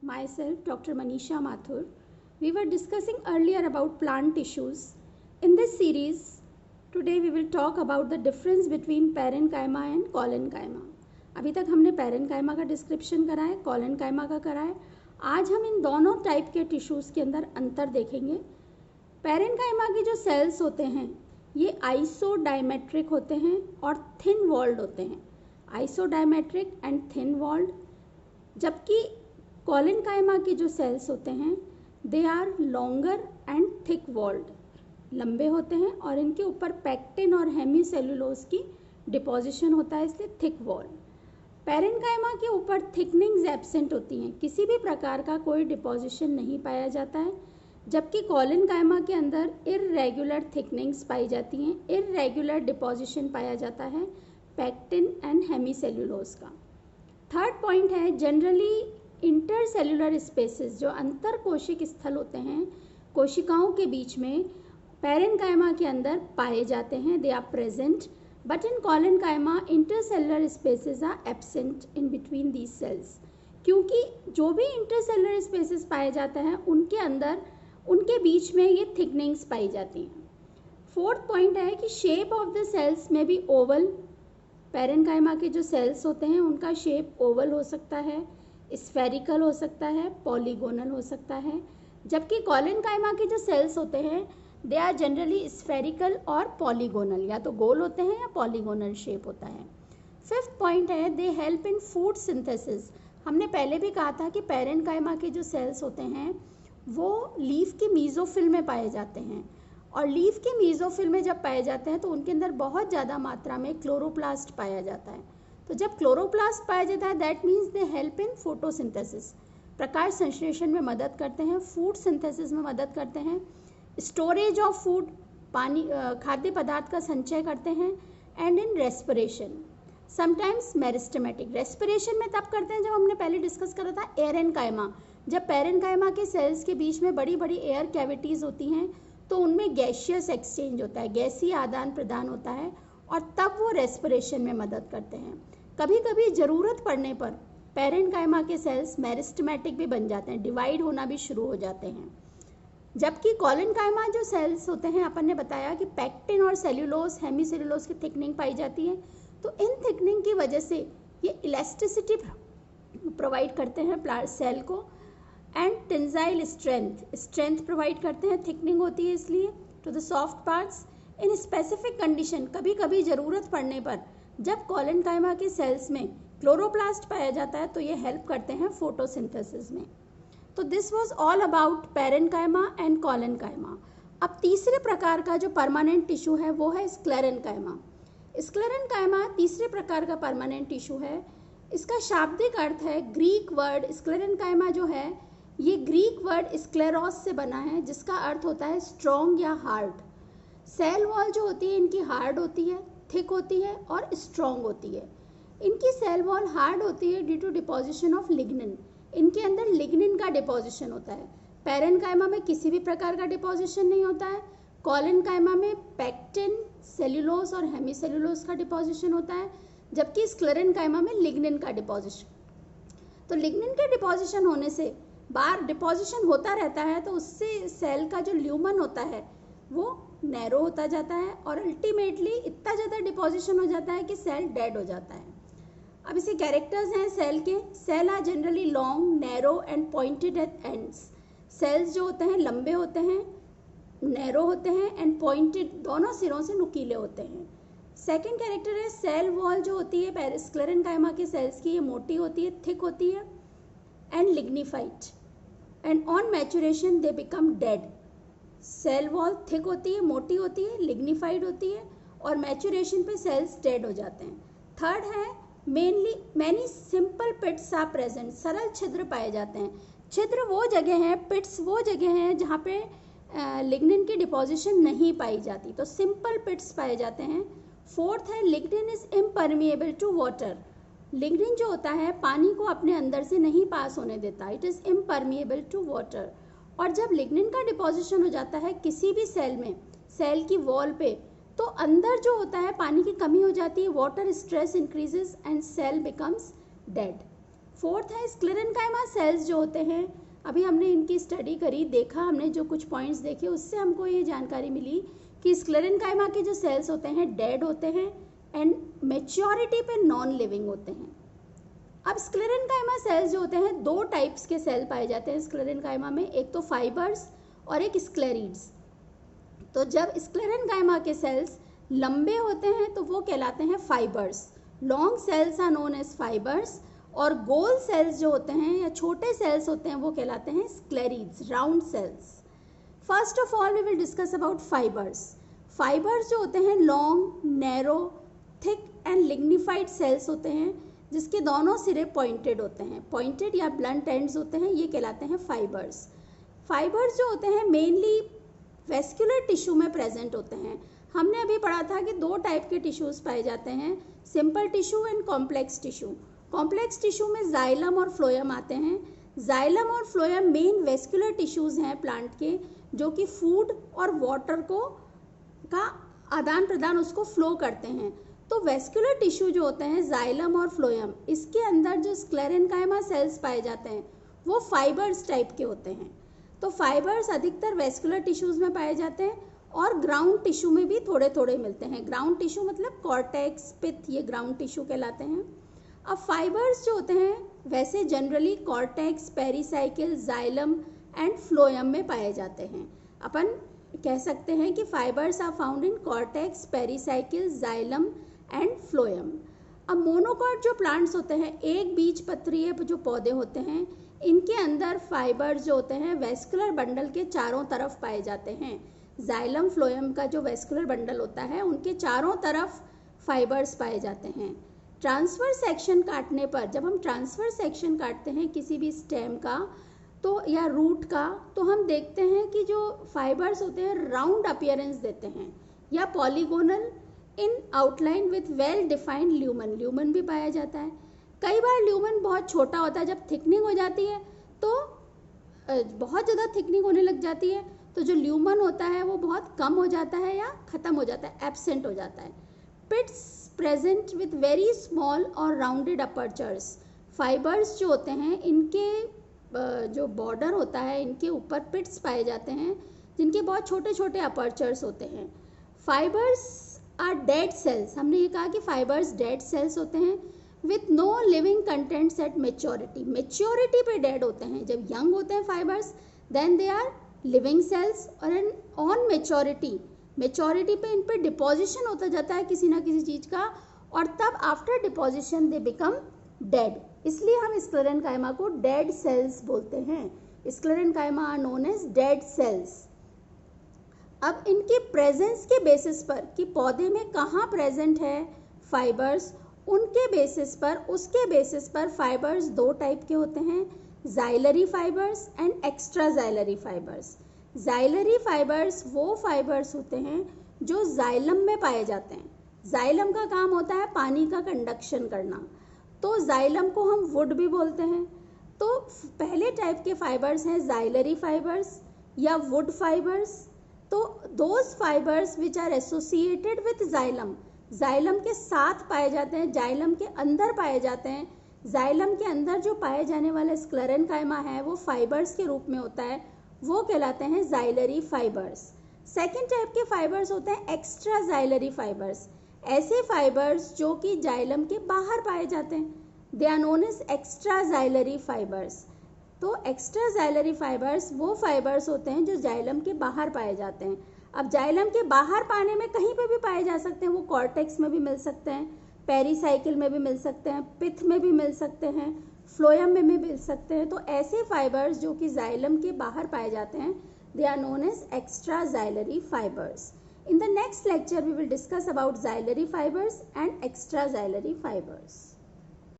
myself, Dr. Manisha Mathur. We were discussing earlier about plant tissues. In this series, today we will talk about the difference between parenchyma and collenchyma. अभी तक हमने parenchyma का description करा है, collenchyma का करा है. आज हम इन दोनों टाइप के टिश्यूज़ के अंदर अंतर देखेंगे. पेरेनकाइमा के जो सेल्स होते हैं ये आइसोडायमेट्रिक होते हैं और थिन वॉल्ड होते हैं. Isodiametric and thin walled. जबकि कॉलेनकाइमा के जो सेल्स होते हैं they are longer and thick walled, लंबे होते हैं और इनके ऊपर पैक्टिन और हेमी सेलुलोज की डिपोजिशन होता है, इसलिए थिक वॉल. पेरेनकाइमा के ऊपर थिकनिंग्स एब्सेंट होती हैं, किसी भी प्रकार का कोई डिपोजिशन नहीं पाया जाता है. जबकि कॉलेनकाइमा के अंदर इर्रेगुलर थिकनिंग्स पाई जाती हैं, इर्रेगुलर डिपोजिशन पाया जाता है पैक्टिन एंड हेमी सेलुलोज का. थर्ड पॉइंट है जनरली इंटरसेल्युलर स्पेसेस, जो अंतर कोशिक स्थल होते हैं कोशिकाओं के बीच में, पेरेनकाइमा के अंदर पाए जाते हैं. They are present, but in collenchyma intercellular spaces are absent in between these cells. क्योंकि जो भी इंटरसेल्युलर स्पेसेस पाए जाते हैं उनके अंदर उनके बीच में ये थिकनिंग्स पाई जाती हैं. फोर्थ पॉइंट है कि शेप ऑफ द सेल्स में भी ओवल. पेरेनकाइमा के जो सेल्स होते हैं उनका शेप ओवल हो सकता है, स्फेरिकल हो सकता है, पॉलीगोनल हो सकता है. जबकि कॉलेनकाइमा के जो सेल्स होते हैं दे आर जनरली स्फेरिकल और पॉलीगोनल, या तो गोल होते हैं या पॉलीगोनल शेप होता है. फिफ्थ पॉइंट है दे हेल्प इन फूड सिंथेसिस. हमने पहले भी कहा था कि पेरेनकाइमा के जो सेल्स होते हैं वो लीफ की मीजोफिल में पाए जाते हैं, और लीफ के मीजोफिल में जब पाए जाते हैं तो उनके अंदर बहुत ज़्यादा मात्रा में क्लोरोप्लास्ट पाया जाता है. तो जब क्लोरोप्लास्ट पाया जाता है that means they help in photosynthesis, प्रकाश संश्लेषण में मदद करते हैं, फूड सिंथेसिस में मदद करते हैं, स्टोरेज ऑफ फूड, पानी खाद्य पदार्थ का संचय करते हैं, and in respiration sometimes meristematic. Respiration में तब करते हैं जब हमने पहले डिस्कस करा था एरेनकाइमा, जब पेरेनकाइमा के सेल्स के बीच में बड़ी बड़ी एयर कैविटीज़ होती हैं तो उनमें गैसियस एक्सचेंज होता है, गैसीय आदान प्रदान होता है, और तब वो रेस्पिरेशन में मदद करते हैं. कभी कभी ज़रूरत पड़ने पर पेरेनकाइमा के सेल्स मेरिस्टेमेटिक भी बन जाते हैं, डिवाइड होना भी शुरू हो जाते हैं. जबकि कॉलेनकाइमा जो सेल्स होते हैं अपन ने बताया कि पैक्टिन और सेल्यूलोज, हेमी सेल्यूलोज की थिकनिंग पाई जाती है, तो इन थिकनिंग की वजह से ये इलास्टिसिटी प्रोवाइड करते हैं सेल को, एंड टेंसाइल स्ट्रेंथ प्रोवाइड करते हैं, थिकनिंग होती है इसलिए, to the soft parts. In specific condition, कभी कभी ज़रूरत पड़ने पर जब कॉलेनकाइमा के सेल्स में क्लोरोप्लास्ट पाया जाता है तो ये हेल्प करते हैं फोटोसिंथेसिस में. तो this was all about parenchyma and collenchyma. अब तीसरे प्रकार का जो परमानेंट टिश्यू है वो है स्क्लेरेनकाइमा. स्क्लेरेनकाइमा तीसरे प्रकार का परमानेंट टिश्यू है. इसका शाब्दिक अर्थ है, ग्रीक वर्ड स्क्लेरेनकाइमा जो है ये ग्रीक वर्ड स्क्लेरोस से बना है, जिसका अर्थ होता है स्ट्रॉन्ग या हार्ड. सेल वॉल जो होती है इनकी हार्ड होती है, थिक होती है और स्ट्रॉन्ग होती है. इनकी सेल वॉल हार्ड होती है due to deposition of lignin. इनके अंदर लिग्निन का डिपोजिशन होता है. पेरेनकाइमा में किसी भी प्रकार का डिपोजिशन नहीं होता है. कॉलेनकाइमा में पैक्टिन, सेल्यूलोज और हेमी सेल्यूलोज का डिपोजिशन होता है, जबकि स्क्लेरेनकाइमा में लिग्निन का डिपोजिशन. तो लिग्निन के डिपोजिशन होने से बार डिपोजिशन होता रहता है, तो उससे सेल का जो ल्यूमन होता है वो नैरो होता जाता है और अल्टीमेटली इतना ज़्यादा डिपोजिशन हो जाता है कि सेल डेड हो जाता है. अब इसे कैरेक्टर्स हैं सेल के. Cell are generally long, narrow and pointed at ends. Cells जो होते हैं लंबे होते हैं, नैरो होते हैं एंड पॉइंटेड, दोनों सिरों से नुकीले होते हैं. सेकेंड कैरेक्टर है सेल वॉल जो होती है स्क्लेरेनकाइमा के सेल्स की, ये मोटी होती है, थिक होती है and lignified, and on maturation they become dead. Cell wall thick होती है, मोटी होती है, लिग्निफाइड होती है और मैचुरेशन पे सेल्स डेड हो जाते हैं. थर्ड है many simple pits are present. सरल छिद्र पाए जाते हैं. छिद्र वो जगह हैं, पिट्स वो जगह हैं जहाँ पे लिग्निन की डिपोजिशन नहीं पाई जाती, तो सिंपल पिट्स पाए जाते हैं. फोर्थ है lignin is impermeable to water. Lignin जो होता है पानी को अपने अंदर से नहीं पास होने देता, it is impermeable to water. और जब लिग्निन का डिपोजिशन हो जाता है किसी भी सेल में, सेल की वॉल पे, तो अंदर जो होता है पानी की कमी हो जाती है, water stress increases and cell becomes dead. Fourth है स्क्लेरेनकाइमा सेल्स जो होते हैं, अभी हमने इनकी स्टडी करी, देखा हमने, जो कुछ पॉइंट्स देखे उससे हमको ये जानकारी मिली कि स्क्लेरेनकाइमा के जो सेल्स होते हैं डेड होते हैं एंड मेच्योरिटी पे नॉन लिविंग होते हैं। अब स्क्लेरेनकाइमा सेल्स जो होते हैं, दो टाइप्स के सेल पाए जाते हैं स्क्लेरेनकाइमा में, एक तो फाइबर्स और एक स्क्लेरिड्स। तो जब स्क्लेरेनकाइमा के सेल्स लंबे होते हैं तो वो कहलाते हैं fibres, long cells are known as fibres, और गोल सेल्स जो होते हैं या छोटे सेल्स होते हैं वो कहलाते हैं sclereids, round cells. First of all we will discuss about fibres. Fibres जो होते हैं long, narrow, thick and lignified cells होते हैं जिसके दोनों सिरे पॉइंटेड होते हैं, पॉइंटेड या ब्लंट एंड्स होते हैं, ये कहलाते हैं फाइबर्स। फाइबर्स जो होते हैं मेनली वेस्कुलर टिश्यू में प्रेजेंट होते हैं। हमने अभी पढ़ा था कि दो टाइप के टिश्यूज पाए जाते हैं, simple tissue and complex tissue. Complex tissue में जाइलम और फ्लोएम आते हैं। जाइलम और फ्लोएम मेन वेस्कुलर टिश्यूज हैं प्लांट के, जो कि फूड और वाटर को का आदान प्रदान उसको फ्लो करते हैं। तो वेस्कुलर टिश्यू जो होते हैं जाइलम और फ्लोएम, इसके अंदर जो स्क्लेरेनकाइमा सेल्स पाए जाते हैं वो फाइबर्स टाइप के होते हैं। तो फाइबर्स अधिकतर वेस्कुलर टिश्यूज में पाए जाते हैं और ग्राउंड टिश्यू में भी थोड़े थोड़े मिलते हैं। ग्राउंड टिश्यू मतलब कॉर्टेक्स, पिथ, ये ग्राउंड टिश्यू कहलाते हैं। अब फाइबर्स जो होते हैं वैसे generally cortex, pericycle, xylem and phloem में पाए जाते हैं। अपन कह सकते हैं कि fibres are found in cortex, pericycle, xylem and phloem. अब मोनोकॉट जो प्लांट्स होते हैं, एक बीज पत्रीय जो पौधे होते हैं, इनके अंदर फाइबर्स जो होते हैं वेस्कुलर बंडल के चारों तरफ पाए जाते हैं। जाइलम, फ्लोएम का जो वेस्कुलर बंडल होता है उनके चारों तरफ फाइबर्स पाए जाते हैं। ट्रांसफर सेक्शन काटने पर, जब हम ट्रांसफर सेक्शन काटते हैं किसी भी स्टेम का तो या रूट का, तो हम देखते हैं कि जो फाइबर्स होते हैं राउंड अपीयरेंस देते हैं या polygonal in outline with well defined lumen. Lumen भी पाया जाता है। कई बार ल्यूमन बहुत छोटा होता है, जब थिकनिंग हो जाती है तो बहुत ज़्यादा थिकनिंग होने लग जाती है तो जो ल्यूमन होता है वो बहुत कम हो जाता है या ख़त्म हो जाता है, एब्सेंट हो जाता है। Pits present with very small और राउंडेड अपर्चर्स। फाइबर्स जो होते हैं इनके जो बॉर्डर होता है इनके ऊपर पिट्स पाए जाते हैं जिनके बहुत छोटे छोटे अपर्चर्स होते हैं। Fibres are dead cells. हमने ये कहा कि फाइबर्स डेड सेल्स होते हैं with no living contents at maturity. Maturity पे डेड होते हैं। जब यंग होते हैं fibres then they are living cells, और ऑन मेच्योरिटी पे इन पे डिपोजिशन होता जाता है किसी ना किसी चीज़ का, और तब after deposition they become dead. इसलिए हम स्क्लेरेनकाइमा को डेड सेल्स बोलते हैं। Sclerenchyma are known as dead cells. अब इनके प्रेजेंस के बेसिस पर कि पौधे में कहाँ प्रेजेंट है फाइबर्स, उनके बेसिस पर, उसके बेसिस पर फाइबर्स दो टाइप के होते हैं, xylary fibres and extra xylary fibres. Xylary fibres वो फाइबर्स होते हैं जो जाइलम में पाए जाते हैं। जाइलम का काम होता है पानी का कंडक्शन करना, तो जाइलम को हम वुड भी बोलते हैं। तो पहले टाइप के फाइबर्स हैं जाइलरी फाइबर्स या वुड फाइबर्स। तो those fibres which are associated with xylem, xylem के साथ पाए जाते हैं, जाइलम के अंदर पाए जाते हैं। जाइलम के अंदर जो पाए जाने वाला स्क्लेरेनकाइमा है वो फाइबर्स के रूप में होता है, वो कहलाते हैं जाइलरी फाइबर्स। सेकेंड टाइप के फाइबर्स होते हैं एक्स्ट्रा जाइलरी फाइबर्स। ऐसे फाइबर्स जो कि जाइलम के बाहर पाए जाते हैं, they are known as extra xylary fibres. तो एक्स्ट्रा जाइलरी फाइबर्स वो फाइबर्स होते हैं जो जाइलम के बाहर पाए जाते हैं। अब जाइलम के बाहर पाने में कहीं पे भी पाए जा सकते हैं, वो कॉर्टेक्स में भी मिल सकते हैं, पेरिसाइकिल में भी मिल सकते हैं, पिथ में भी मिल सकते हैं, फ्लोएम में भी मिल सकते हैं। तो ऐसे फाइबर्स जो कि जाइलम के बाहर पाए जाते हैं they are known as extra xylary fibres. In the next lecture we will discuss about xylary fibers and extraxylary fibers.